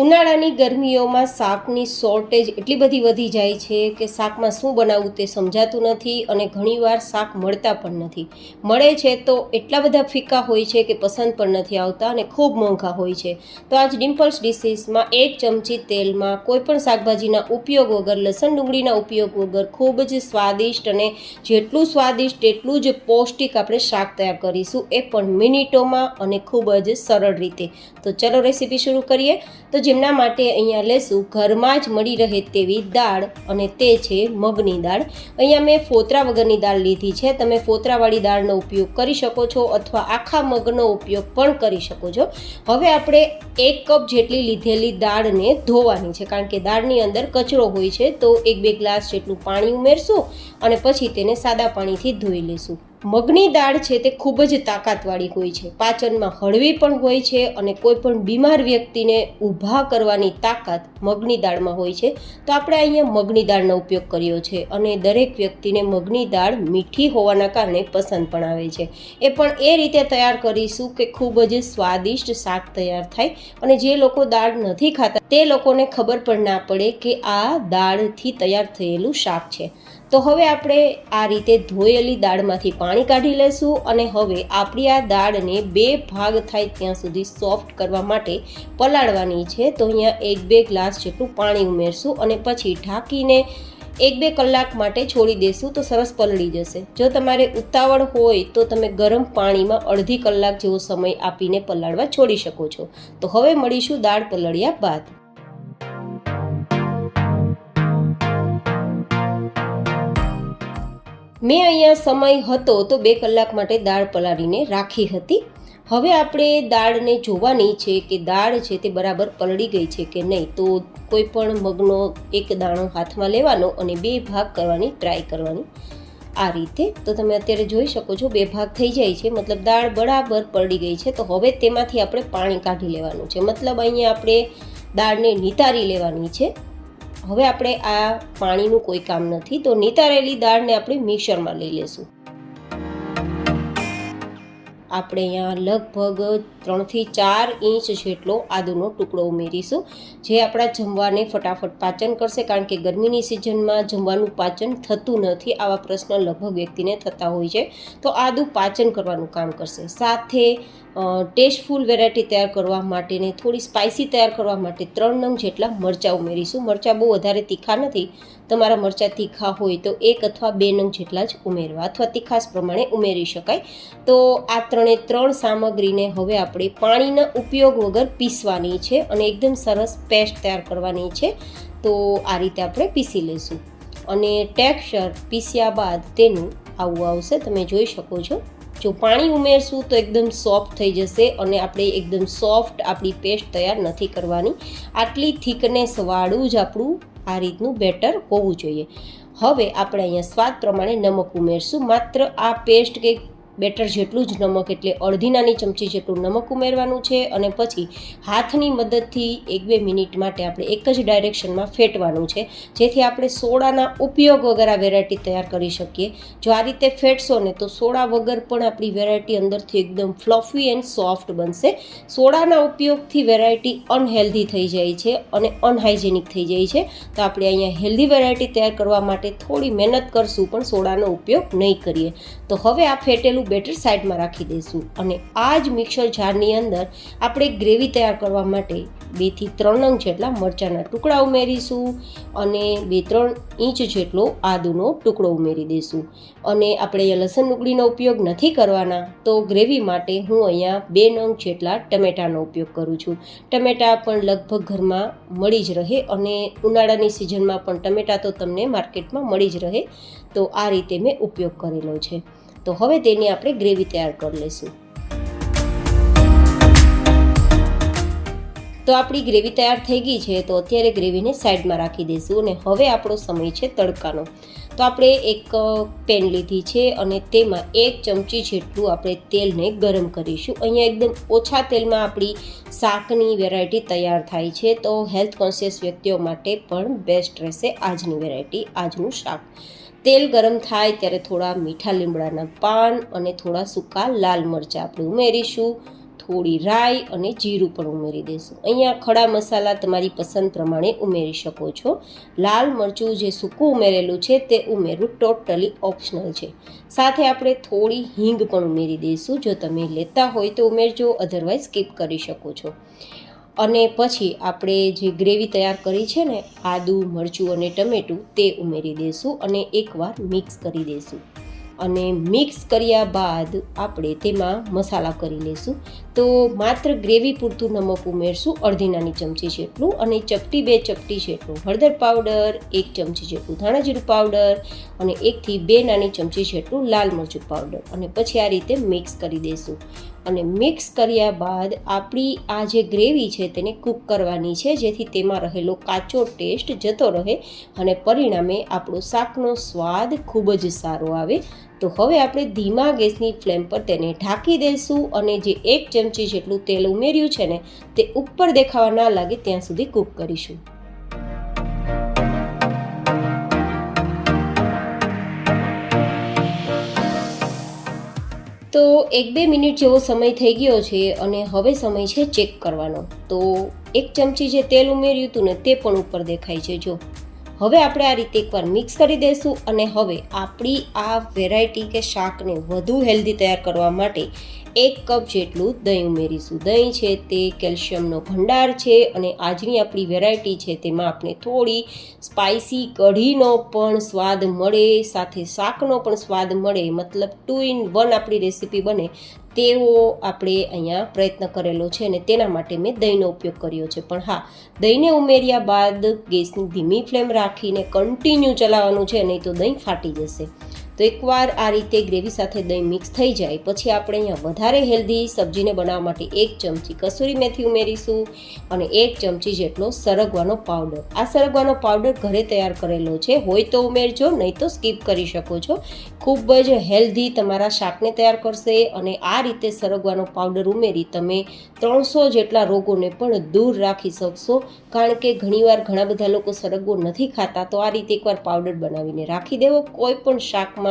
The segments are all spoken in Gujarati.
ઉનાળાની ગરમીઓમાં શાકની શોર્ટેજ એટલી બધી વધી જાય છે કે શાકમાં શું બનાવવું તે સમજાતું નથી અને ઘણીવાર શાક મળતા પણ નથી. મળે છે તો એટલા બધા ફીકા હોય છે કે પસંદ પણ નથી આવતા અને ખૂબ મોંઘા હોય છે. તો આજ ડિમ્પલ્સ ડિશીસમાં 1 ચમચી તેલમાં કોઈપણ શાકભાજીના ઉપયોગ વગર, લસણ ડુંગળીના ઉપયોગ વગર ખૂબ જ સ્વાદિષ્ટ અને જેટલું સ્વાદિષ્ટ એટલું જ પૌષ્ટિક આપણે શાક તૈયાર કરીશું, એ પણ મિનિટોમાં અને ખૂબ જ સરળ રીતે. તો ચલો રેસીપી શરૂ કરીએ. તો જેમના માટે અહીંયા લેશું ઘરમાં જ મળી રહે તેવી દાળ, અને તે છે મગની દાળ. અહીંયા મેં ફોતરા વગરની દાળ લીધી છે. તમે ફોતરાવાળી દાળનો ઉપયોગ કરી શકો છો અથવા આખા મગનો ઉપયોગ પણ કરી શકો છો. હવે આપણે 1 કપ જેટલી લીધેલી દાળને ધોવાની છે, કારણ કે દાળની અંદર કચરો હોય છે. તો 1-2 ગ્લાસ જેટલું પાણી ઉમેરશું અને પછી તેને સાદા પાણીથી ધોઈ લેશું. મગની દાળ છે તે ખૂબ જ તાકાતવાળી હોય છે, પાચનમાં હળવી પણ હોય છે અને કોઈ પણ બીમાર વ્યક્તિને ઊભા કરવાની તાકાત મગની દાળમાં હોય છે. તો આપણે અહીંયા મગની દાળનો ઉપયોગ કર્યો છે અને દરેક વ્યક્તિને મગની દાળ મીઠી હોવાના કારણે પસંદ પણ આવે છે. એ પણ એ રીતે તૈયાર કરીશું કે ખૂબ જ સ્વાદિષ્ટ શાક તૈયાર થાય અને જે લોકો દાળ નથી ખાતા તે લોકોને ખબર પણ ના પડે કે આ દાળથી તૈયાર થયેલું શાક છે. તો હવે આપણે આ રીતે ધોયેલી દાળમાંથી પાણી કાઢી લેશું અને હવે આપણી આ દાળને 2 ભાગ થાય ત્યાં સુધી સોફ્ટ કરવા માટે પલાળવાની છે. તો અહીંયા 1-2 ગ્લાસ જેટલું પાણી ઉમેરશું અને પછી ઢાંકીને 1-2 કલાક માટે છોડી દેશું તો સરસ પલળી જશે. જો તમારે ઉતાવળ હોય તો તમે ગરમ પાણીમાં અડધી કલાક જેવો સમય આપીને પલાળવા છોડી શકો છો. તો હવે મળીશું દાળ પલળ્યા બાદ. મેં અહીંયા સમય હતો તો 2 કલાક માટે દાળ પલાળીને રાખી હતી. હવે આપણે દાળને જોવાની છે કે દાળ છે તે બરાબર પલળી ગઈ છે કે નહીં. તો કોઈ પણ મગનો એક દાણો હાથમાં લેવાનો અને 2 ભાગ કરવાની ટ્રાય કરવાની આ રીતે. તો તમે અત્યારે જોઈ શકો છો 2 ભાગ થઈ જાય છે, મતલબ દાળ બરાબર પલળી ગઈ છે. તો હવે તેમાંથી આપણે પાણી કાઢી લેવાનું છે, મતલબ અહીંયા આપણે દાળને નિતારી લેવાની છે. હવે આપણે આ પાણીનું કોઈ કામ નથી. તો નિતારેલી દાળને આપણે મિક્સરમાં લઈ લેશું. આપણે અહીંયા લગભગ 3 થી 4 ઇંચ જેટલો આદુનો ટુકડો ઉમેરીશું, જે આપણા જમવાને ફટાફટ પાચન કરશે, કારણ કે ગરમીની સિઝનમાં જમવાનું પાચન થતું નથી. આવા પ્રશ્ન લગભગ વ્યક્તિને થતા હોય છે. તો આદુ પાચન કરવાનું કામ કરશે. સાથે ટેસ્ટફુલ વેરાયટી તૈયાર કરવા માટે ને થોડી સ્પાઇસી તૈયાર કરવા માટે 3 નંગ જેટલા મરચાં ઉમેરીશું. મરચાં બહુ વધારે તીખા નથી. તમારા મરચાં તીખા હોય તો 1 અથવા 2 નંગ જેટલા જ ઉમેરવા, અથવા તીખાશ પ્રમાણે ઉમેરી શકાય. તો આ 3 સામગ્રીને હવે આપણે પાણીના ઉપયોગ વગર પીસવાની છે અને એકદમ સરસ પેસ્ટ તૈયાર કરવાની છે. તો આ રીતે આપણે પીસી લઈશું અને ટેક્સચર પીસ્યા બાદ તેનું આવું આવશે, તમે જોઈ શકો છો. જો પાણી ઉમેરશું તો એકદમ સોફ્ટ થઈ જશે અને આપણે એકદમ સોફ્ટ આપણી પેસ્ટ તૈયાર નથી કરવાની. આટલી થિકનેસવાળું જ આપણું આ રીતનું બેટર હોવું જોઈએ. હવે આપણે અહીંયા સ્વાદ પ્રમાણે નમક ઉમેરશું. માત્ર આ પેસ્ટ કે બેટર જેટલું જ નમક, એટલે અડધી નાની ચમચી જેટલું નમક ઉમેરવાનું છે અને પછી હાથની મદદથી 1-2 મિનિટ માટે આપણે એક જ ડાયરેક્શનમાં ફેટવાનું છે, જેથી આપણે સોડાના ઉપયોગ વગર આ વેરાયટી તૈયાર કરી શકીએ. જો આ રીતે ફેટશો ને તો સોડા વગર પણ આપણી વેરાયટી અંદરથી એકદમ ફ્લફી એન્ડ સોફ્ટ બનશે. સોડાના ઉપયોગથી વેરાયટી અનહેલ્ધી થઈ જાય છે અને અનહાઇજેનિક થઈ જાય છે. તો આપણે અહીંયા હેલ્ધી વેરાયટી તૈયાર કરવા માટે થોડી મહેનત કરશું, પણ સોડાનો ઉપયોગ નહીં કરીએ. તો હવે આ ફેટેલું બેટર સાઈડમાં રાખી દઈશું અને આ જ મિક્સર જારની અંદર આપણે ગ્રેવી તૈયાર કરવા માટે 2 થી 3 નંગ જેટલા મરચાંના ટુકડા ઉમેરીશું અને 2-3 ઇંચ જેટલો આદુનો ટુકડો ઉમેરી દઈશું. અને આપણે અહીંયા લસણ ડુંગળીનો ઉપયોગ નથી કરવાના. તો ગ્રેવી માટે હું અહીંયા 2 નંગ જેટલા ટમેટાનો ઉપયોગ કરું છું. ટમેટા પણ લગભગ ઘરમાં મળી જ રહે અને ઉનાળાની સિઝનમાં પણ ટમેટા તો તમને માર્કેટમાં મળી જ રહે. તો આ રીતે મેં ઉપયોગ કરેલો છે. તો હવે તેની આપણે ગ્રેવી તૈયાર કરી લઈશું. તો આપણી ગ્રેવી તૈયાર થઈ ગઈ છે. તો અત્યારે ગ્રેવીને સાઈડમાં રાખી દઈશું અને હવે આપણો સમય છે તડકાનો. તો આપણે એક પેન લીધી છે અને તેમાં 1 ચમચી જેટલું આપણે તેલને ગરમ કરીશું. અહીંયા એકદમ ઓછા તેલમાં આપણી શાકની વેરાયટી તૈયાર થાય છે. તો હેલ્થ કોન્શિયસ વ્યક્તિઓ માટે પણ બેસ્ટ રહેશે આજની વેરાયટી, આજનું શાક. તેલ ગરમ થાય ત્યારે થોડા મીઠા લીમડાના પાન અને થોડા સૂકા લાલ મરચાં આપણે ઉમેરીશું. થોડી રાઈ અને જીરું પણ ઉમેરી દઈશું. અહીંયા ખડા મસાલા તમારી પસંદ પ્રમાણે ઉમેરી શકો છો. લાલ મરચું જે સૂકું ઉમેરેલું છે તે ઉમેરવું ટોટલી ઓપ્શનલ છે. સાથે આપણે થોડી હિંગ પણ ઉમેરી દઈશું. જો તમે લેતા હોય તો ઉમેરજો, અધરવાઇઝ સ્કીપ કરી શકો છો. અને પછી આપણે જે ગ્રેવી તૈયાર કરી છે ને, આદું, મરચું અને ટમેટું, તે ઉમેરી દઈશું અને એકવાર મિક્સ કરી દઈશું. અને મિક્સ કર્યા બાદ આપણે તેમાં મસાલા કરી લઈશું. તો માત્ર ગ્રેવી પૂરતું નમક ઉમેરશું, અડધી નાની ચમચી જેટલું, અને ચપટી 2 ચપટી જેટલું હળદર પાવડર, 1 ચમચી જેટલું ધાણા જીરું પાવડર અને 1 થી 2 નાની ચમચી જેટલું લાલ મરચું પાવડર. અને પછી આ રીતે મિક્સ કરી દઈશું. અને મિક્સ કર્યા બાદ આપણી આ જે ગ્રેવી છે તેને કૂક કરવાની છે, જેથી તેમાં રહેલો કાચો ટેસ્ટ જતો રહે અને પરિણામે આપણો શાકનો સ્વાદ ખૂબ જ સારો આવે. તો હવે આપણે ધીમા ગેસની ફ્લેમ પર તેને ઢાંકી દઈશું અને જે 1 ચમચી જેટલું તેલ ઉમેર્યું છે ને તે ઉપર દેખાવા ના લાગે ત્યાં સુધી કૂક કરીશું. તો 1-2 મિનિટ જેવો સમય થઈ ગયો છે અને હવે સમય છે ચેક કરવાનો. તો 1 ચમચી જે તેલ ઉમેર્યું હતું ને તે પણ ઉપર દેખાય છે. જો હવે આપણે આ રીતે એકવાર મિક્સ કરી દઈશું અને હવે આપણી આ વેરાયટી કે શાકને વધુ હેલ્ધી તૈયાર કરવા માટે 1 કપ જેટલું દહીં ઉમેરીશું. દહીં છે તે કેલ્શિયમનો ભંડાર છે અને આજની આપણી વેરાયટી છે તેમાં આપણે થોડી સ્પાઇસી કઢીનો પણ સ્વાદ મળે, સાથે શાકનો પણ સ્વાદ મળે, મતલબ 2 in 1 આપણી રેસીપી બને તેવો આપણે અહીંયા પ્રયત્ન કરેલો છે અને તેના માટે મેં દહીંનો ઉપયોગ કર્યો છે. પણ હા, દહીંને ઉમેર્યા બાદ ગેસની ધીમી ફ્લેમ રાખીને કન્ટિન્યુ ચલાવવાનું છે, નહીં તો દહીં ફાટી જશે. તો એકવાર આ રીતે ગ્રેવી સાથે દહીં મિક્સ થઈ જાય પછી આપણે અહીંયા વધારે હેલ્ધી સબ્જીને બનાવવા માટે 1 ચમચી કસૂરી મેથી ઉમેરીશું અને 1 ચમચી જેટલો સરગવાનો પાવડર. આ સરગવાનો પાવડર ઘરે તૈયાર કરેલો છે, હોય તો ઉમેરજો, નહીં તો સ્કીપ કરી શકો છો. ખૂબ જ હેલ્ધી તમારા શાકને તૈયાર કરશે અને આ રીતે સરગવાનો પાવડર ઉમેરી તમે 300 જેટલા રોગોને પણ દૂર રાખી શકશો. કારણ કે ઘણીવાર ઘણા બધા લોકો સરગવો નથી ખાતા, તો આ રીતે એકવાર પાવડર બનાવીને રાખી દેવો. કોઈ પણ શાકમાં,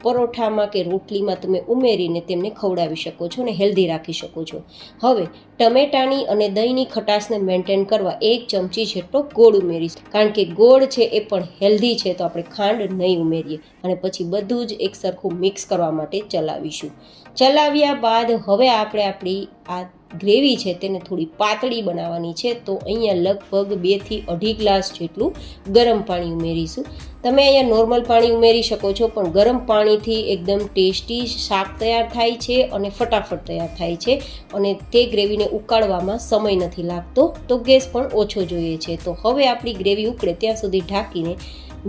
પરોઠામાં કે રોટલીમાં તમે ઉમેરીને તેમને ખવડાવી શકો છો અને હેલ્ધી રાખી શકો છો. હવે ટમેટાની અને દહીંની ખટાશને મેન્ટેન કરવા 1 ચમચી જેટલો ગોળ ઉમેરીશું. કારણ કે ગોળ છે એ પણ હેલ્ધી છે, તો આપણે ખાંડ નહીં ઉમેરીએ. અને પછી બધું જ એક સરખું મિક્સ કરવા માટે ચલાવીશું. ચલાવ્યા બાદ હવે આપણે આપણી આ ગ્રેવી છે તેને થોડી પાતળી બનાવવાની છે. તો અહીંયા લગભગ 2 થી 2.5 ગ્લાસ જેટલું ગરમ પાણી ઉમેરીશું. તમે અહીંયા નોર્મલ પાણી ઉમેરી શકો છો, પણ ગરમ પાણીથી એકદમ ટેસ્ટી શાક તૈયાર થાય છે અને ફટાફટ તૈયાર થાય છે અને તે ગ્રેવીને ઉકાળવામાં સમય નથી લાગતો, તો ગેસ પણ ઓછો જોઈએ છે. તો હવે આપણી ગ્રેવી ઉકળે ત્યાં સુધી ઢાંકીને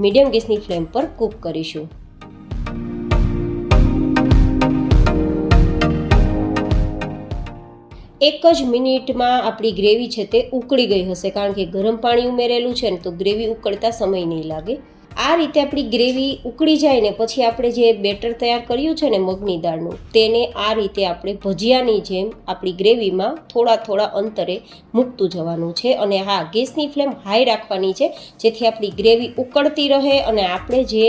મીડિયમ ગેસની ફ્લેમ પર કૂક કરીશું. એક જ મિનિટમાં આપણી ગ્રેવી છે તે ઉકળી ગઈ હશે, કારણ કે ગરમ પાણી ઉમેરેલું છે ને, તો ગ્રેવી ઉકળતા સમય નહીં લાગે. આ રીતે આપણી ગ્રેવી ઉકળી જાય ને પછી આપણે જે બેટર તૈયાર કર્યું છે ને મગની દાળનું, તેને આ રીતે આપણે ભજીયાની જેમ આપણી ગ્રેવીમાં થોડા અંતરે મૂકતું જવાનું છે. અને હા, ગેસની ફ્લેમ હાઈ રાખવાની છે, જેથી આપણી ગ્રેવી ઉકળતી રહે અને આપણે જે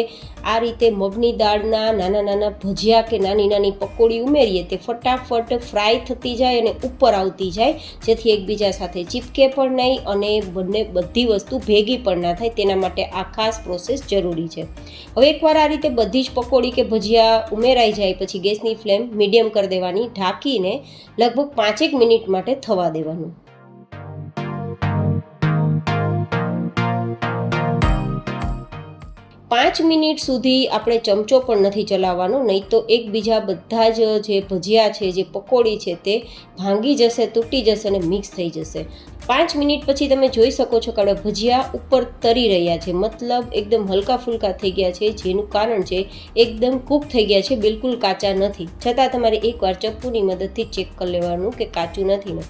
આ રીતે મગની દાળના નાના ભજીયા કે નાની પકોડી ઉમેરીએ તે ફટાફટ ફ્રાય થતી જાય અને ઉપર આવતી જાય, જેથી એકબીજા સાથે ચીપકે પણ નહીં અને બધી વસ્તુ ભેગી પણ ના થાય. તેના માટે આ ખાસ પ્રોસેસ જરૂરી છે. હવે એકવાર આ રીતે બધી જ પકોડી કે ભજીયા ઉમેરાઈ જાય પછી ગેસની ફ્લેમ મીડિયમ કરી દેવાની, ઢાંકીને લગભગ 5 મિનિટ માટે થવા દેવાનું. 5 મિનિટ સુધી આપણે ચમચો પણ નથી ચલાવવાનો, નહીં તો એકબીજા બધા જ જે ભજીયા છે, જે પકોડી છે તે ભાંગી જશે, તૂટી જશે અને મિક્સ થઈ જશે. 5 મિનિટ પછી તમે જોઈ શકો છો કે આપણા ભજીયા ઉપર તરી રહ્યા છે, મતલબ એકદમ હલકા ફુલકા થઈ ગયા છે, જેનું કારણ છે એકદમ કૂક થઈ ગયા છે, બિલકુલ કાચા નથી. છતાં તમારે એકવાર ચપ્પુની મદદથી ચેક કરી લેવાનું કે કાચું નથી ને.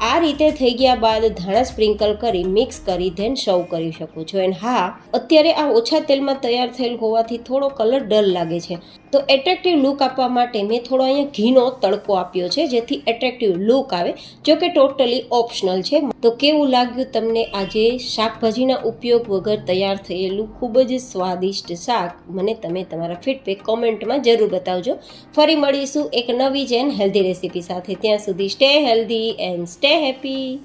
આ રીતે થઈ ગયા બાદ ધાણા સ્પ્રિંકલ કરી મિક્સ કરી ધેન સર્વ કરી શકો છો. એન્ડ હા, અત્યારે આ ઓછા તેલમાં તૈયાર થયેલ હોવાથી થોડો કલર ડલ લાગે છે, તો એટ્રેક્ટિવ લુક આપવા માટે મેં થોડો અહીંયા ઘીનો તડકો આપ્યો છે, જેથી એટ્રેક્ટિવ લુક આવે, જો કે ટોટલી ઓપ્શનલ છે. તો કેવું લાગ્યું તમને આજે શાકભાજીના ઉપયોગ વગર તૈયાર થયેલું ખૂબ જ સ્વાદિષ્ટ શાક? મને તમે તમારા ફીડબેક કોમેન્ટમાં જરૂર બતાવજો. ફરી મળીશું એક નવી જ એન્ડ હેલ્ધી રેસીપી સાથે. ત્યાં સુધી stay healthy and stay happy.